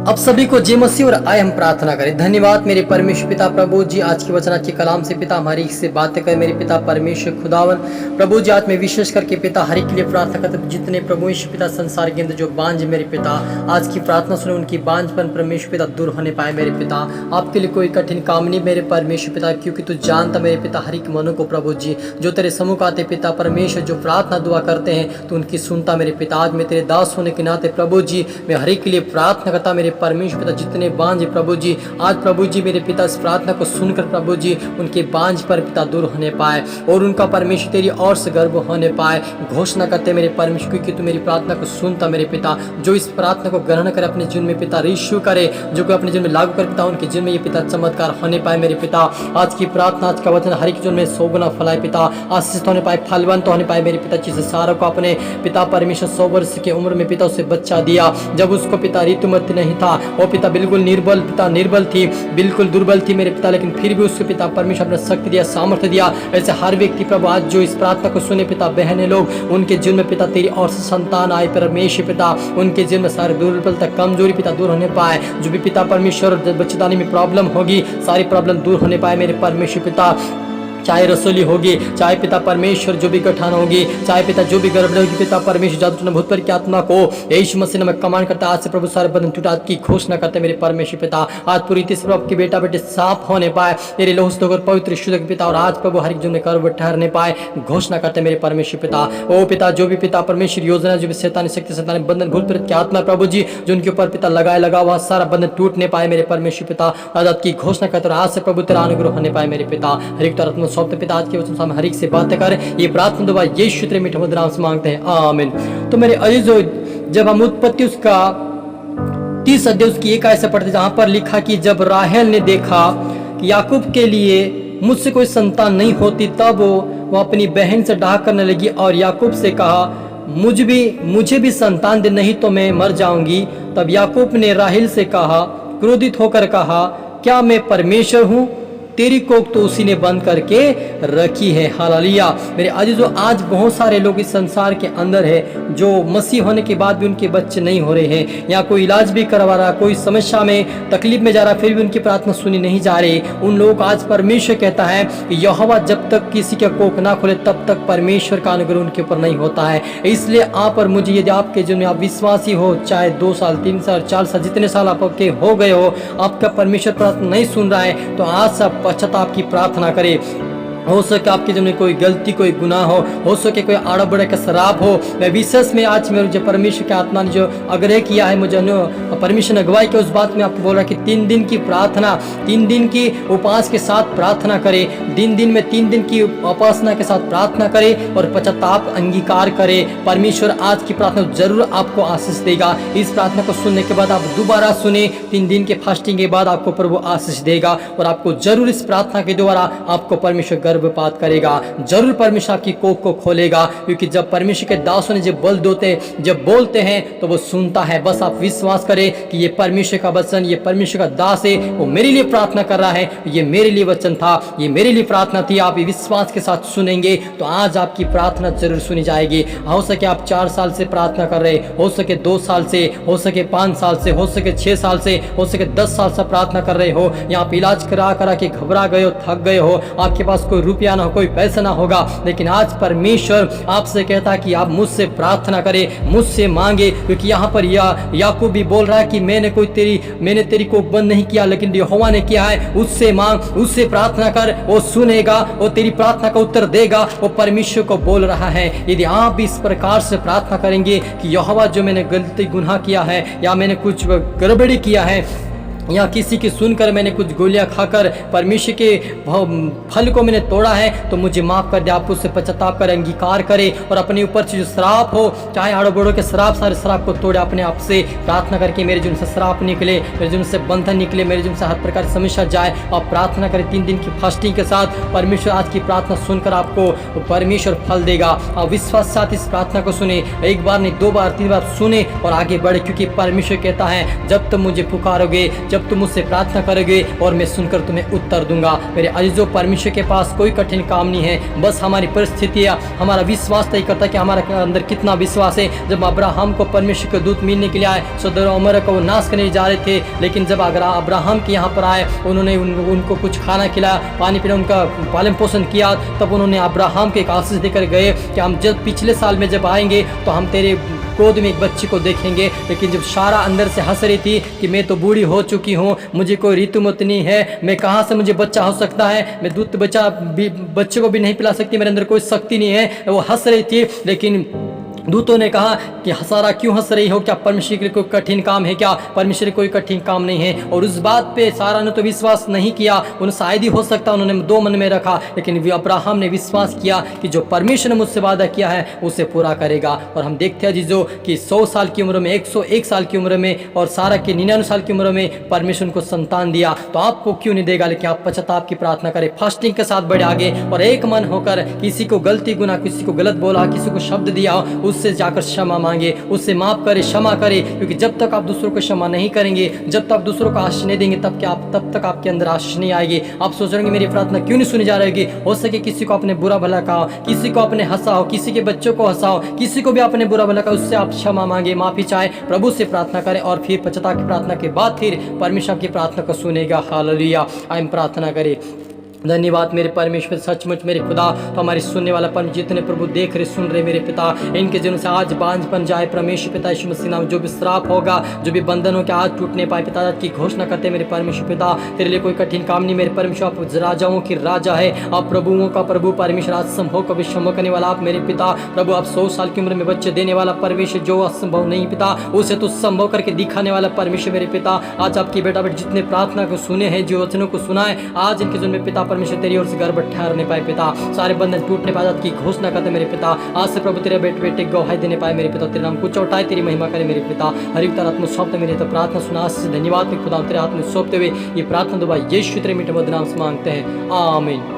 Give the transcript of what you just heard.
अब सभी को जय मसीह और आए हम प्रार्थना करें। धन्यवाद मेरे परमेश्वर पिता प्रभु जी, आज की वचन के कलाम से पिता हमारी से बातें करें। मेरे पिता परमेश्वर खुदावन प्रभु जी, आज मैं विशेष करके पिता हर एक के लिए प्रार्थना करते, जितने प्रभु यीशु पिता संसार के अंदर जो बांझ मेरे पिता आज की प्रार्थना सुने, उनकी बांझपन परमेश्वर पिता दूर होने पाए। मेरे पिता आपके लिए कोई कठिन काम नहीं मेरे परमेश्वर पिता, क्योंकि तू जानता मेरे पिता हर एक मनों को प्रभु जी जो तेरे सम्मुख आते पिता परमेश्वर, जो प्रार्थना दुआ करते हैं तो उनकी सुनता मेरे पिता। आज मैं तेरे दास होने के नाते प्रभु जी मैं हर एक के लिए प्रार्थना करता मेरे परमेश्वर पिता, जितने बांझ प्रभु जी आज प्रभु जी मेरे पिता इस प्रार्थना को सुनकर प्रभु जी उनके बांझ पर पिता दूर होने पाए और उनका परमेश्वर तेरी और से गर्व होने पाए। घोषणा करते मेरे परमेश्वर, क्योंकि तू मेरी प्रार्थना को सुनता मेरे पिता। जो इस प्रार्थना को ग्रहण करे अपने जीवन में पिता रिश्यू करे, जो कोई अपने जीवन में लागू कर पिता, उनके जीवन में ये पिता चमत्कार होने पाए मेरे पिता। आज की प्रार्थना आज का वचन हर एक जीवन में 100 गुना फलाए पिता, आशीष होने पाए, फलवंत होने पाए मेरे पिता। जिसे सारा को अपने पिता परमेश्वर 100 वर्ष की उम्र में पिता उसे बच्चा दिया, जब उसको पिता ऋतुमती नहीं था, वो पिता बिल्कुल निर्बल पिता निर्बल थी, बिल्कुल दुर्बल थी मेरे पिता, लेकिन फिर भी उसके पिता परमेश्वर अपने शक्ति दिया, सामर्थ्य दिया। ऐसे हर व्यक्ति प्रभु आज जो इस प्रार्थना को सुने पिता, बहने लोग उनके जीवन में पिता तेरी और संतान आए परमेश्वर पिता, उनके जीवन में सारी दुर्बलता कमजोरी पिता दूर होने पाए। जो भी पिता परमेश्वर बच्चेदानी में प्रॉब्लम होगी, सारी प्रॉब्लम दूर होने पाए मेरे परमेश्वर पिता। चाहे रसोली होगी, चाहे पिता परमेश्वर जो भी गठान होगी, चाहे पिता जो भी गड़बड़ होगी पिता परमेश्वर जादू भूत पर की आत्मा को यीशु मसीह ने मैं कमांड करता, आज से प्रभु सारे बंधन टूटा की घोषणा करते मेरे परमेश्वर पिता। आज पूरी रीति से प्रभु की बेटा बेटे साफ होने पाए तेरे लहू से धोकर पवित्र शुद्ध पिता, और आज प्रभु हर एक जीवन में कर्व ठहरने पाए घोषणा करते मेरे परमेश्वर पिता। ओ पिता जो भी पिता परमेश्वर योजना जो भी शैतानी शक्ति शैतानी बंधन भूत प्रेत की आत्मा प्रभु जी जो उनके ऊपर पिता लगा हुआ सारा बंधन टूटने पाए मेरे परमेश्वर पिता। आजाद की घोषणा करते आज से प्रभु तेरा अनुग्रह होने पाए मेरे पिता। हर एक तरह सौंपते पिता, आज के वचन सामने हर एक से बातें कर, ये प्रार्थना दुआ यीशु तेरे मीठे मधुर नाम से मांगते हैं, आमीन। तो मेरे अजीजों, जब हम उत्पत्ति उसका 30 अध्याय उसकी एक आयत से पढ़ते, जहां पर लिखा कि जब राहेल ने देखा कि याकूब के लिए मुझसे कोई संतान नहीं होती, तब वो अपनी बहन से डाह करने लगी और याकूब से कहा मुझे भी संतान दे, नहीं तो मैं मर जाऊंगी। तब याकूब ने राहेल से कहा, क्रोधित होकर कहा, क्या मैं परमेश्वर हूं? तेरी कोख तो उसी ने बंद करके रखी है। हालेलुया। मेरे अजीजों, आज बहुत सारे लोग इस संसार के अंदर है जो मसीह होने के बाद भी उनके बच्चे नहीं हो रहे हैं, या कोई इलाज भी करवा रहा, कोई समस्या में तकलीफ में जा रहा, फिर भी उनकी प्रार्थना सुनी नहीं जा रही। उन लोग आज परमेश्वर कहता है कि यहोवा जब तक किसी का कोख ना खोले तब तक परमेश्वर का अनुग्रह उनके ऊपर नहीं होता है। इसलिए आप और मुझे, यदि आपके जीवन में आप विश्वासी हो, चाहे 2 साल 3 साल 4 साल जितने साल आपके हो गए हो, आपका परमेश्वर प्रार्थना नहीं सुन रहा है, तो आज सब पश्चाताप की प्रार्थना करे। हो सके आपके जीवन में कोई गलती कोई गुनाह हो सके कोई आड़ा बड़ा का शराब हो। मैं विशेष में आज मेरे जो परमेश्वर की आत्मा ने जो आग्रह किया है, मुझे परमेश्वर ने अगुवाई की, उस बात में आपको बोल रहा है कि 3 दिन की प्रार्थना, 3 दिन की उपवास के साथ प्रार्थना करे, दिन में 3 दिन की उपासना के साथ प्रार्थना करे और पश्चाताप अंगीकार करे। परमेश्वर आज की प्रार्थना जरूर आपको आशीष देगा। इस प्रार्थना को सुनने के बाद आप दोबारा सुने, 3 दिन के फास्टिंग के बाद आपको प्रभु आशीष देगा और आपको जरूर इस प्रार्थना के द्वारा आपको परमेश्वर गर्भपात करेगा, जरूर परमेश्वर आपकी कोख को खोलेगा, क्योंकि जब परमेश्वर के दासों ने जब बोलते हैं तो वो सुनता है। बस आप विश्वास करें कि ये परमेश्वर का वचन, ये परमेश्वर का दास है, वो मेरे लिए प्रार्थना कर रहा है, ये मेरे लिए वचन था, ये मेरे लिए प्रार्थना थी। आप विश्वास के साथ सुनेंगे तो आज आपकी प्रार्थना जरूर सुनी जाएगी। हो सके आप 4 साल से प्रार्थना कर रहे, हो सके 2 साल से, हो सके 5 साल से, हो सके 6 साल से, हो सके 10 साल से प्रार्थना कर रहे हो, या आप इलाज करा के घबरा गए हो, थक गए हो, आपके पास कोई रुपया ना हो, कोई पैसा ना होगा, लेकिन आज परमेश्वर आपसे कहता है कि आप मुझसे प्रार्थना करें, मुझसे मांगे, क्योंकि यहाँ पर याकूब भी बोल रहा है कि मैंने तेरी कोख बंद नहीं किया, लेकिन यहोवा ने किया है। उससे मांग, उससे प्रार्थना कर, वो सुनेगा, वो तेरी प्रार्थना का उत्तर देगा। वो परमेश्वर को बोल रहा है, यदि आप भी इस प्रकार से प्रार्थना करेंगे कि यहोवा जो मैंने गलती गुनाह किया है, या मैंने कुछ गड़बड़ी किया है, या किसी की सुनकर मैंने कुछ गोलियां खाकर परमेश्वर के फल को मैंने तोड़ा है, तो मुझे माफ कर दे। आप उससे पश्चाताप कर अंगीकार करें और अपने ऊपर से जो श्राप हो, चाहे आड़ो बड़ों के श्राप, सारे श्राप को तोड़े अपने आप से। प्रार्थना करके मेरे जीवन से श्राप निकले, मेरे जीवन से बंधन निकले, मेरे जीवन से हर प्रकार की समस्या जाए। आप प्रार्थना करें 3 दिन की फास्टिंग के साथ। परमेश्वर आज की प्रार्थना सुनकर आपको परमेश्वर फल देगा। आप विश्वास के साथ इस प्रार्थना को सुने, 1 बार नहीं 2 बार 3 बार सुने और आगे बढ़े, क्योंकि परमेश्वर कहता है जब तुम मुझे पुकारोगे, जब तुम मुझसे प्रार्थना करोगे और मैं सुनकर तुम्हें उत्तर दूंगा। मेरे अजीजों, परमेश्वर के पास कोई कठिन काम नहीं है, बस हमारी परिस्थितियाँ हमारा विश्वास तय करता है कि हमारे अंदर कितना विश्वास है। जब अब्राहम को परमेश्वर के दूत मिलने के लिए आए, सदर उमर को वो नाश करने जा रहे थे, लेकिन जब अब्राहम के यहाँ पर आए, उन्होंने उनको कुछ खाना खिलाया, पानी पीना, उनका पालन पोषण किया, तब उन्होंने अब्राहम के एक आशीष देकर गए कि हम जब पिछले साल में जब आएंगे तो हम तेरे गोद में एक बच्चे को देखेंगे। लेकिन जब सारा अंदर से हंस रही थी कि मैं तो बूढ़ी हो चुकी हूँ, मुझे कोई ऋतुमत नहीं है, मैं कहाँ से मुझे बच्चा हो सकता है, मैं दूध बच्चे को भी नहीं पिला सकती, मेरे अंदर कोई शक्ति नहीं है, वो हंस रही थी। लेकिन दूतों ने कहा कि सारा क्यों हंस रही हो, क्या परमेश्वर के लिए कोई कठिन काम है क्या? परमेश्वर कोई कठिन काम नहीं है। और उस बात पे सारा ने तो विश्वास नहीं किया, उन्हें शायद ही हो सकता उन्होंने दो मन में रखा, लेकिन अब्राहम ने विश्वास किया कि जो परमेश्वर ने मुझसे वादा किया है उसे पूरा करेगा। और हम देखते हैं जीजो कि 100 साल की उम्र में, 101 साल की उम्र में और सारा के 99 साल की उम्र में परमेश्वर को संतान दिया, तो आपको क्यों नहीं देगा? लेकिन आप पश्चाताप की प्रार्थना करें, फास्टिंग के साथ बढ़े आगे और एक मन होकर किसी को गलती गुना, किसी को गलत बोला, किसी को शब्द दिया, उससे जाकर क्षमा मांगे, उससे माफ करे, क्षमा करे। क्योंकि जब तक आप दूसरों को क्षमा नहीं करेंगे, जब तक दूसरों को आशीष नहीं देंगे, तब तक आपके अंदर आशीष नहीं आएगी। आप सोच रहे मेरी प्रार्थना क्यों नहीं सुनी जा रही होगी? हो सके किसी को अपने बुरा भला कहा, किसी को अपने हंसाओ, किसी के बच्चों को हंसाओ, किसी को भी अपने बुरा भला कहा, उससे आप क्षमा मांगे, माफी चाहे, प्रभु से प्रार्थना करें और फिर पश्चाताप की प्रार्थना के बाद फिर परमेश्वर की प्रार्थना को सुनेगा। हालेलुया। आइए प्रार्थना करें। धन्यवाद मेरे परमेश्वर, सचमुच मेरे खुदा, तो हमारे सुनने वाला पर जितने प्रभु देख रहे सुन रहे मेरे पिता, इनके जीवन से आज बांझपन जाए परमेश्वर पिता यीशु मसीह नाम। जो भी श्राप होगा, जो भी बंधनों के आज टूटने पाए पिता की घोषणा करते मेरे परमेश्वर पिता, तेरे लिए कोई कठिन काम नहीं मेरे परमेश्वर। आप राजाओं की राजा है, आप प्रभुओं का प्रभु परमेश्वर, आज संभव को विसंभव करने वाला आप मेरे पिता। प्रभु आप 100 साल की उम्र में बच्चे देने वाला परमेश्वर, जो असंभव नहीं पिता उसे तो संभव करके दिखाने वाला परमेश्वर मेरे पिता। आज आपकी बेटा बेटी जितने प्रार्थना को सुने हैं, जो वचनों को सुना है, आज इनके जीवन में पिता परमेश्वर तेरी ओर से गर्भ ठहरने पाए पिता, सारे बंधन टूटने पाए की घोषणा करते मेरे पिता। आज से प्रभु तेरे बेटे बेटे गवाही देने पाए मेरे पिता, तेरे नाम को चौटाए, तेरी महिमा करे मेरे पिता। हरि तरह में सौंपते मेरे तो प्रार्थना सुना से धन्यवाद में खुदा तेरे हाथ में सौंपते हुए ये प्रार्थना दुआ यीशु तेरे मीठे मधुर नाम से मांगते हैं, आमीन।